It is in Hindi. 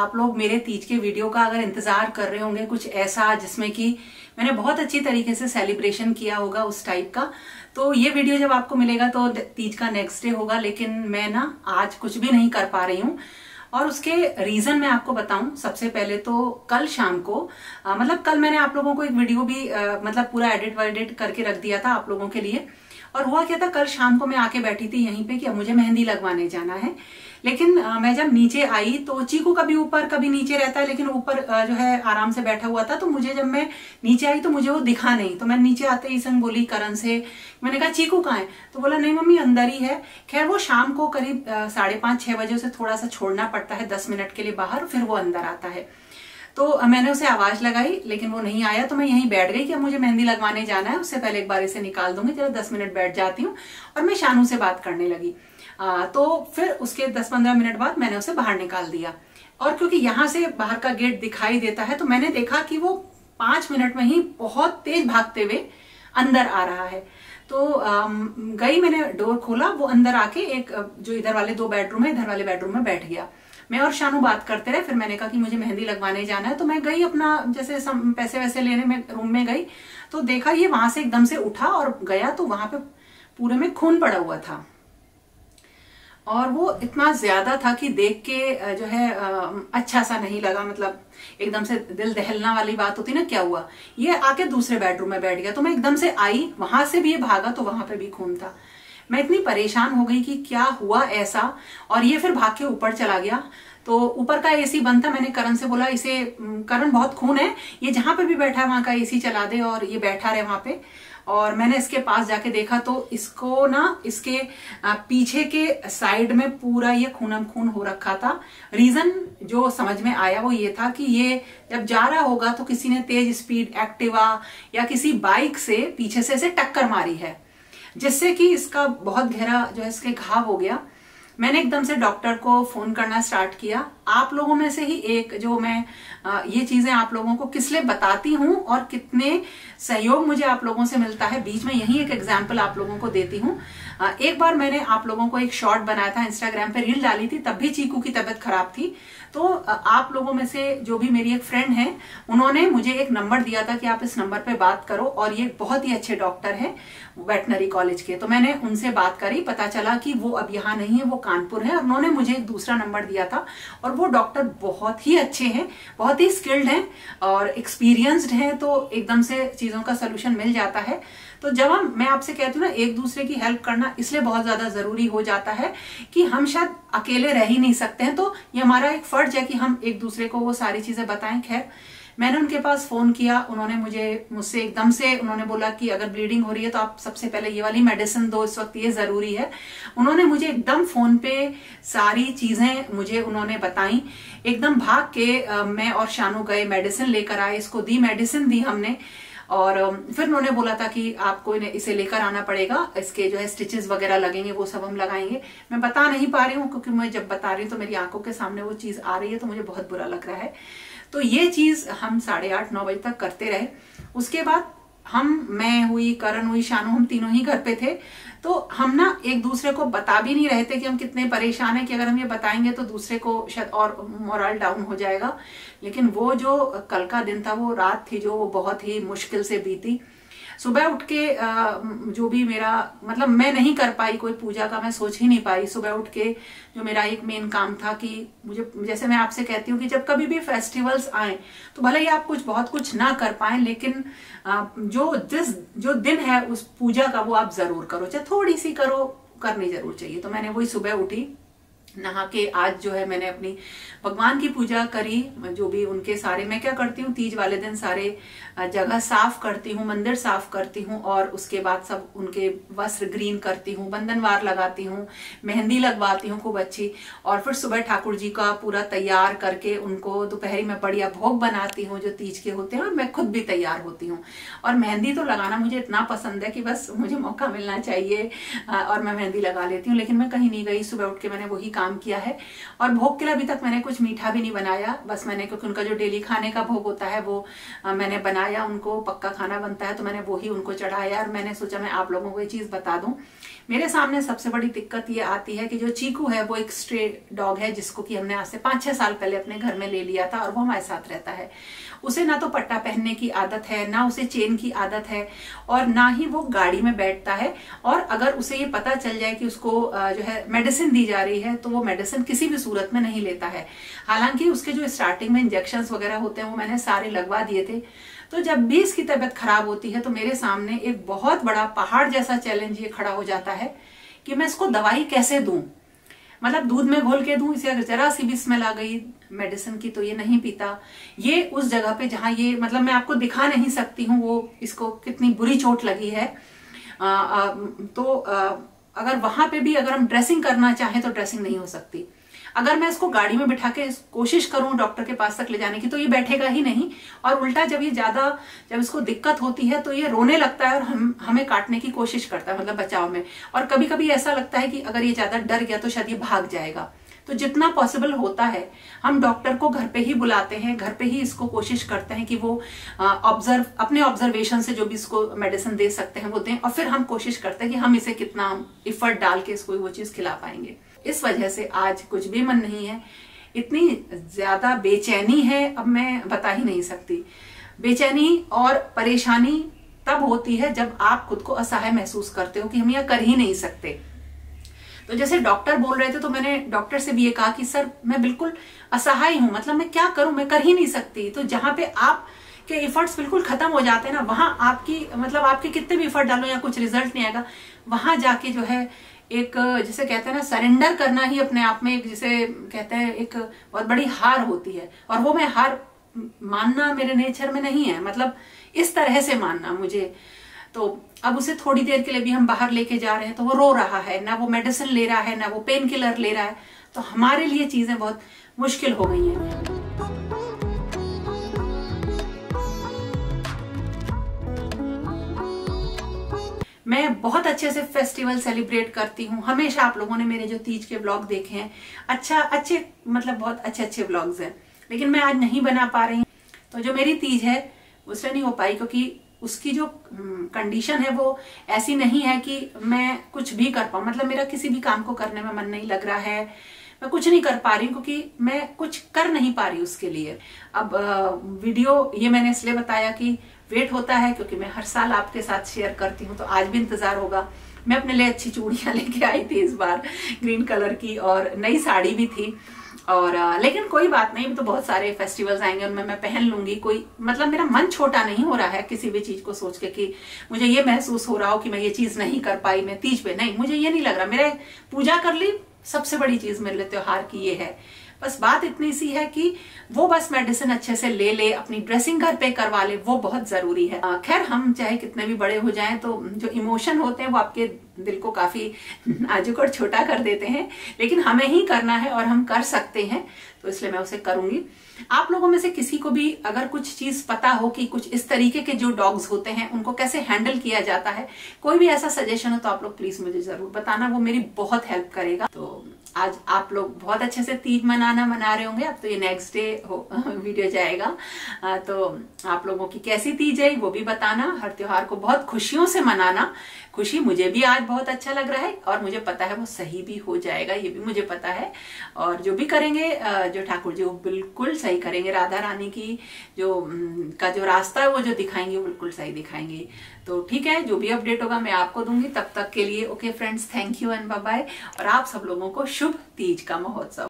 आप लोग मेरे तीज के वीडियो का अगर इंतजार कर रहे होंगे, कुछ ऐसा जिसमें कि मैंने बहुत अच्छी तरीके से सेलिब्रेशन किया होगा उस टाइप का, तो ये वीडियो जब आपको मिलेगा तो तीज का नेक्स्ट डे होगा। लेकिन मैं ना आज कुछ भी नहीं कर पा रही हूँ और उसके रीजन मैं आपको बताऊं। सबसे पहले तो कल शाम को मतलब कल मैंने आप लोगों को एक वीडियो भी मतलब पूरा एडिट वेडिट करके रख दिया था आप लोगों के लिए। और हुआ क्या था, कल शाम को मैं आके बैठी थी यहीं पे कि अब मुझे मेहंदी लगवाने जाना है। लेकिन मैं जब नीचे आई तो चीकू कभी ऊपर कभी नीचे रहता है, लेकिन ऊपर जो है आराम से बैठा हुआ था। तो मुझे जब मैं नीचे आई तो मुझे वो दिखा नहीं। तो मैं नीचे आते ही संग बोली करण से, मैंने कहा चीकू कहाँ है? तो बोला नहीं मम्मी अंदर ही है। खैर वो शाम को करीब 5:30-6 बजे उसे थोड़ा सा छोड़ना पड़ता है 10 मिनट के लिए बाहर, फिर वो अंदर आता है। तो मैंने उसे आवाज लगाई लेकिन वो नहीं आया। तो मैं यहीं बैठ गई कि अब मुझे मेहंदी लगवाने जाना है, उससे पहले एक बार इसे निकाल दूंगी, जरा 10 मिनट बैठ जाती हूँ। और मैं शानू से बात करने लगी। तो फिर उसके 10-15 मिनट बाद मैंने उसे बाहर निकाल दिया। और क्योंकि यहाँ से बाहर का गेट दिखाई देता है तो मैंने देखा कि वो 5 मिनट में ही बहुत तेज भागते हुए अंदर आ रहा है। तो गई, मैंने डोर खोला, वो अंदर आके एक जो इधर वाले 2 बेडरूम है, इधर वाले बेडरूम में बैठ गया। मैं और शानू बात करते रहे। फिर मैंने कहा कि मुझे मेहंदी लगवाने जाना है। तो मैं गई अपना जैसे पैसे वैसे लेने में रूम में गई तो देखा ये वहां से एकदम से उठा और गया तो वहां पे पूरे में खून पड़ा हुआ था। और वो इतना ज्यादा था कि देख के जो है अच्छा सा नहीं लगा। मतलब एकदम से दिल दहलना वाली बात होती ना, क्या हुआ? ये आके दूसरे बेडरूम में बैठ गया। तो मैं एकदम से आई, वहां से भी ये भागा तो वहां पे भी खून था। मैं इतनी परेशान हो गई कि क्या हुआ ऐसा। और ये फिर भाग के ऊपर चला गया। तो ऊपर का एसी बंद था। मैंने करण से बोला इसे, करण बहुत खून है, ये जहां पे भी बैठा है वहां का एसी चला दे। और ये बैठा रहे वहां पे। और मैंने इसके पास जाके देखा तो इसको ना इसके पीछे के साइड में पूरा ये खूनम खून हो रखा था। रीजन जो समझ में आया वो ये था कि ये जब जा रहा होगा तो किसी ने तेज स्पीड एक्टिवा या किसी बाइक से पीछे से इसे टक्कर मारी है, जिससे कि इसका बहुत गहरा जो है इसके घाव हो गया। मैंने एकदम से डॉक्टर को फोन करना स्टार्ट किया। आप लोगों में से ही एक जो मैं ये चीजें आप लोगों को किस लिए बताती हूँ और कितने सहयोग मुझे आप लोगों से मिलता है, बीच में यही एक एग्जाम्पल आप लोगों को देती हूँ। एक बार मैंने आप लोगों को एक शॉर्ट बनाया था, इंस्टाग्राम पे रील डाली थी, तब भी चीकू की तबीयत खराब थी। तो आप लोगों में से जो भी मेरी एक फ्रेंड है उन्होंने मुझे एक नंबर दिया था कि आप इस नंबर पे बात करो, और ये बहुत ही अच्छे डॉक्टर हैं वेटनरी कॉलेज के। तो मैंने उनसे बात करी, पता चला कि वो अब यहाँ नहीं है, वो कानपुर है। उन्होंने मुझे एक दूसरा नंबर दिया था और वो डॉक्टर बहुत ही अच्छे हैं, बहुत ही स्किल्ड हैं और एक्सपीरियंस्ड हैं। तो एकदम से चीजों का सोल्यूशन मिल जाता है। तो जब मैं आपसे कहती हूँ ना, एक दूसरे की हेल्प करना इसलिए बहुत ज्यादा जरूरी हो जाता है कि हम शायद अकेले रह ही नहीं सकते हैं। तो ये हमारा एक फर्ज है कि हम एक दूसरे को वो सारी चीजें बताएं। खैर मैंने उनके पास फोन किया, उन्होंने मुझसे एकदम से उन्होंने बोला कि अगर ब्लीडिंग हो रही है तो आप सबसे पहले ये वाली मेडिसिन दो, इस वक्त ये जरूरी है। उन्होंने मुझे एकदम फोन पे सारी चीजें मुझे उन्होंने बताई। एकदम भाग के मैं और शानू गए, मेडिसिन लेकर आए, इसको दी, मेडिसिन दी हमने। और फिर उन्होंने बोला था कि आपको इसे लेकर आना पड़ेगा, इसके जो है स्टिचेस वगैरह लगेंगे, वो सब हम लगाएंगे। मैं बता नहीं पा रही हूँ क्योंकि मैं जब बता रही हूँ तो मेरी आंखों के सामने वो चीज आ रही है तो मुझे बहुत बुरा लग रहा है। तो ये चीज हम 8:30-9 बजे तक करते रहे। उसके बाद मैं हुई, करण हुई, शानू, हम तीनों ही घर पे थे। तो हम ना एक दूसरे को बता भी नहीं रहे थे कि हम कितने परेशान हैं, कि अगर हम ये बताएंगे तो दूसरे को शायद और मोरल डाउन हो जाएगा। लेकिन वो जो कल का दिन था, वो रात थी जो वो बहुत ही मुश्किल से बीती। सुबह उठ के जो भी मेरा मतलब मैं नहीं कर पाई, कोई पूजा का मैं सोच ही नहीं पाई। सुबह उठ के जो मेरा एक मेन काम था कि मुझे, जैसे मैं आपसे कहती हूँ कि जब कभी भी फेस्टिवल्स आए तो भले ही आप बहुत कुछ ना कर पाए, लेकिन जो दिन है उस पूजा का वो आप जरूर करो, चाहे थोड़ी सी करो, करनी जरूर चाहिए। तो मैंने वही सुबह उठी, नहा के आज जो है मैंने अपनी भगवान की पूजा करी। जो भी उनके सारे, मैं क्या करती हूँ तीज वाले दिन सारे जगह साफ करती हूँ, मंदिर साफ करती हूँ, और उसके बाद सब उनके वस्त्र ग्रीन करती हूँ, बंधनवार लगाती हूँ, मेहंदी लगवाती हूँ खूब अच्छी। और फिर सुबह ठाकुर जी का पूरा तैयार करके उनको दोपहरी में बढ़िया भोग बनाती हूँ जो तीज के होते हैं, और मैं खुद भी तैयार होती हूँ। और मेहंदी तो लगाना मुझे इतना पसंद है कि बस मुझे मौका मिलना चाहिए और मैं मेहंदी लगा लेती हूँ। लेकिन मैं कहीं नहीं गई, सुबह उठ के मैंने वही काम काम किया है। और भोग के लिए अभी तक मैंने कुछ मीठा भी नहीं बनाया, बस मैंने, क्योंकि उनका जो डेली खाने का भोग होता है वो मैंने बनाया, उनको पक्का खाना बनता है तो मैंने वो ही उनको चढ़ाया। और मैंने सोचा मैं आप लोगों को ये चीज बता दूं। मेरे सामने सबसे बड़ी दिक्कत ये आती है कि जो चीकू है वो एक स्ट्रे डॉग है, जिसको कि हमने आज से 5-6 साल पहले अपने घर में ले लिया था और वो हमारे साथ रहता है। उसे ना तो पट्टा पहनने की आदत है, ना उसे चेन की आदत है, और ना ही वो गाड़ी में बैठता है। और अगर उसे ये पता चल जाए कि उसको जो है मेडिसिन दी जा रही है तो वो मेडिसिन किसी भी सूरत में नहीं लेता है। हालांकि उसके जो स्टार्टिंग में इंजेक्शंस वगैरह होते हैं वो मैंने सारे लगवा दिए थे। तो जब भी इसकी तबीयत खराब होती है तो मेरे सामने एक बहुत बड़ा पहाड़ जैसा चैलेंज ये खड़ा हो जाता है कि मैं इसको दवाई कैसे दूं। मतलब दूध में घोल के दूं, इसे अगर जरा सी भी स्मेल आ गई मेडिसिन की तो ये नहीं पीता। ये उस जगह पे जहां ये, मतलब मैं आपको दिखा नहीं सकती हूँ वो इसको कितनी बुरी चोट लगी है। अगर वहां पे भी अगर हम ड्रेसिंग करना चाहें तो ड्रेसिंग नहीं हो सकती। अगर मैं इसको गाड़ी में बिठा के कोशिश करूं डॉक्टर के पास तक ले जाने की तो ये बैठेगा ही नहीं, और उल्टा जब इसको दिक्कत होती है तो ये रोने लगता है और हमें काटने की कोशिश करता है, मतलब बचाव में। और कभी कभी ऐसा लगता है कि अगर ये ज्यादा डर गया तो शायद ये भाग जाएगा। तो जितना पॉसिबल होता है हम डॉक्टर को घर पे ही बुलाते हैं, घर पे ही इसको कोशिश करते हैं कि वो अपने ऑब्जर्वेशन से जो भी इसको मेडिसिन दे सकते हैं वो दें, और फिर हम कोशिश करते हैं कि हम इसे कितना एफर्ट डाल के इसको वो चीज खिला पाएंगे। इस वजह से आज कुछ भी मन नहीं है, इतनी ज्यादा बेचैनी है, अब मैं बता ही नहीं सकती। बेचैनी और परेशानी तब होती है जब आप खुद को असहाय महसूस करते हो कि हम यह कर ही नहीं सकते। तो जैसे डॉक्टर बोल रहे थे तो मैंने डॉक्टर से भी ये कहा कि सर मैं बिल्कुल असहाय हूं, मतलब मैं क्या करूं, मैं कर ही नहीं सकती। तो जहां पे आप के एफर्ट्स बिल्कुल खत्म हो जाते हैं ना, वहां आपके कितने भी एफर्ट डालो या कुछ रिजल्ट नहीं आएगा, वहां जाके जो है एक, जिसे कहते हैं ना, सरेंडर करना ही अपने आप में एक, जिसे कहते हैं, एक बहुत बड़ी हार होती है। और वो मैं हार मानना मेरे नेचर में नहीं है, मतलब इस तरह से मानना मुझे। तो अब उसे थोड़ी देर के लिए भी हम बाहर लेके जा रहे हैं तो वो रो रहा है, ना वो मेडिसिन ले रहा है, ना वो पेन किलर ले रहा है। तो हमारे लिए चीजें बहुत मुश्किल हो गई हैं। मैं बहुत अच्छे से फेस्टिवल सेलिब्रेट करती हूँ हमेशा। आप लोगों ने मेरे जो तीज के व्लॉग देखे हैं, मतलब बहुत अच्छे व्लॉग्स हैं, लेकिन मैं आज नहीं बना पा रही हूँ। तो जो मेरी तीज है उससे नहीं हो पाई, क्योंकि उसकी जो कंडीशन है वो ऐसी नहीं है कि मैं कुछ भी कर पाऊँ। मतलब मेरा किसी भी काम को करने में मन नहीं लग रहा है, मैं कुछ नहीं कर पा रही हूँ, क्योंकि मैं कुछ कर नहीं पा रही उसके लिए। अब वीडियो ये मैंने इसलिए बताया कि वेट होता है, क्योंकि मैं हर साल आपके साथ शेयर करती हूँ, तो आज भी इंतजार होगा। मैं अपने लिए अच्छी चूड़ियां लेके आई थी इस बार, ग्रीन कलर की, और नई साड़ी भी थी। और लेकिन कोई बात नहीं, तो बहुत सारे फेस्टिवल्स आएंगे, उनमें मैं पहन लूंगी। कोई मतलब मेरा मन छोटा नहीं हो रहा है किसी भी चीज को सोच के कि मुझे ये महसूस हो रहा हो कि मैं ये चीज नहीं कर पाई मैं तीज पे। नहीं, मुझे ये नहीं लग रहा। मेरे पूजा कर ली, सबसे बड़ी चीज मेरे लिए त्योहार की ये है। बस बात इतनी सी है कि वो बस मेडिसिन अच्छे से ले ले, अपनी ड्रेसिंग घर पे करवा ले, वो बहुत जरूरी है। खैर, हम चाहे कितने भी बड़े हो जाएं तो जो इमोशन होते हैं वो आपके दिल को काफी नाजुक और छोटा कर देते हैं, लेकिन हमें ही करना है और हम कर सकते हैं, तो इसलिए मैं उसे करूंगी। आप लोगों में से किसी को भी अगर कुछ चीज पता हो कि कुछ इस तरीके के जो डॉग्स होते हैं उनको कैसे हैंडल किया जाता है, कोई भी ऐसा सजेशन हो तो आप लोग प्लीज मुझे जरूर बताना, वो मेरी बहुत हेल्प करेगा। तो आज आप लोग बहुत अच्छे से तीज मना रहे होंगे। अब तो ये नेक्स्ट डे वीडियो जाएगा, तो आप लोगों की कैसी तीज है वो भी बताना। हर त्योहार को बहुत खुशियों से मनाना। खुशी मुझे भी आज बहुत अच्छा लग रहा है, और मुझे पता है वो सही भी हो जाएगा, ये भी मुझे पता है। और जो भी करेंगे, जो ठाकुर जी वो बिल्कुल सही करेंगे। राधा रानी की जो रास्ता है वो जो दिखाएंगे वो बिल्कुल सही दिखाएंगे। तो ठीक है, जो भी अपडेट होगा मैं आपको दूंगी। तब तक के लिए okay friends, thank you and bye bye. और आप सब लोगों को शुभ तीज का महोत्सव।